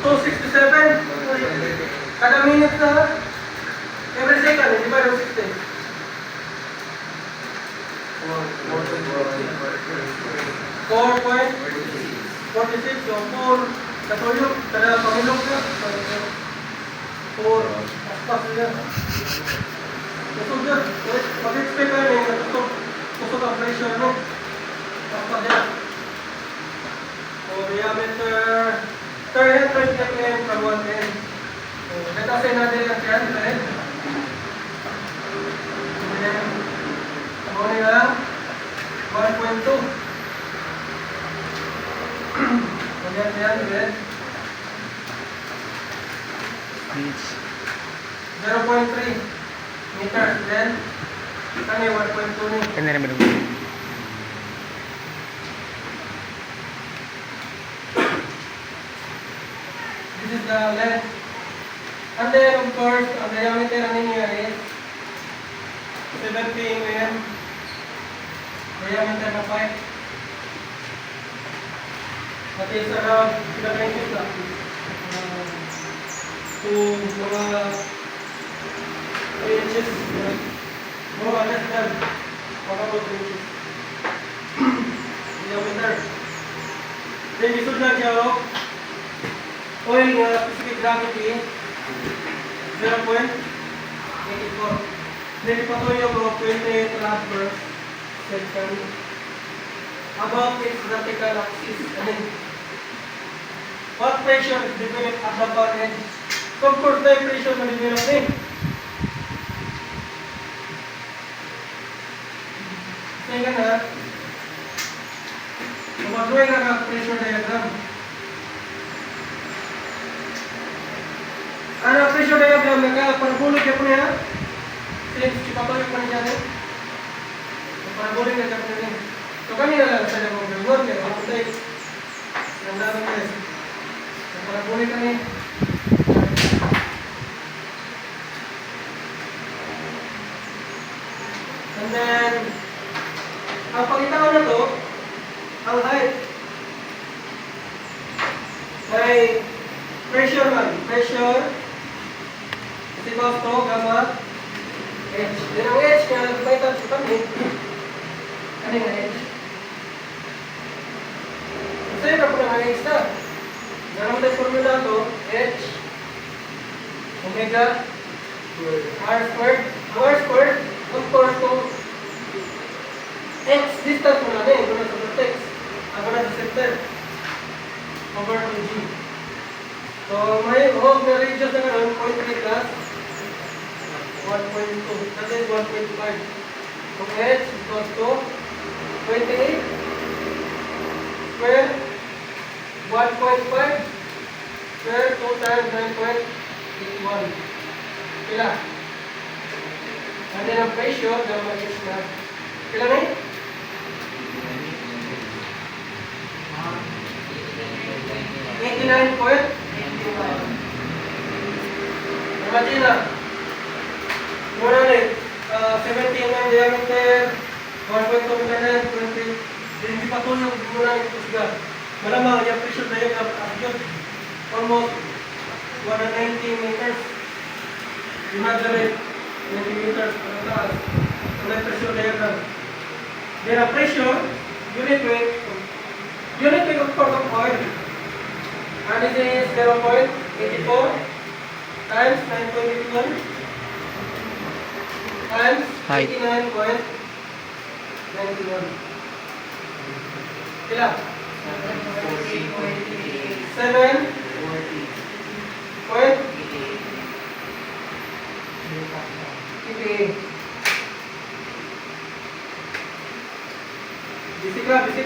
267. Kada minute na. Every second, di ba yung 60? 4.46. So 4 katulog. Kada pamilog na. 4. Aspas na. Kusog na. Mag-expect ka rin. Kusog ang pressure mo. Aspas na. So diameter 300 mm from one end. So gatasin natin ang yan. Ako nila 1.2. Yan, red. 0.3 meters, then kani 1.2 ni. Kanya naman. This is the length. And then of course, ang diameter ninyo is 70 mm. Diameter na 5. That is around 3 inches lang. To mga 3 inches. More or less than 1 inches. Diameter. Then isod lang siya o. Oil nga specific gravity 0.84. Then ipatuloy ko 28 lap per second. About its vertical axis. What pressure is developed at the bar edge? Of course, the pressure na develop din. Sige na. Mag-drawing na ka pressure diagram. Ano pressure diagram na ka? Parabolic ka po niya. Since ipatuloy pa niya din. Parabolic na ka po niya. So kanina lang sa labang gawin. Kaya kapatay. Ang daming guys. Parabolic kami. And then, ang pagkitaon na to, ang height. May pressure man. Pressure is equals to gamma H. Then ang H niya, nagpaitan sa kami. Ano yung H? Kasi na po na H na. Naman tayo formula to, H omega R squared. R squared, of course, kung X distance mo na din, kung nasa vertex, ako na sa center, over to G. So, may hog na radius na gano'n, 0.3 plus 1.2. That is 1.5. Kung H equals to 28 square 1.5 square 2 times 9.81. Kila? And then ang ratio, gamma is na. Kila na yun? 89.81. Imagine na. Muna na 17 ang diameter, 1.2 meter, 20. Hindi pa ito yung muna ng kusga. Malamang yung pressure diagram yun. Almost 190 meters. Imagine 90 meters ang taas. Ang pressure diagram. Then ang pressure, unit weight of part of oil. And it is 0.84 times 9.81 times 89.91. Kila? 7 point bisik lah, bisik.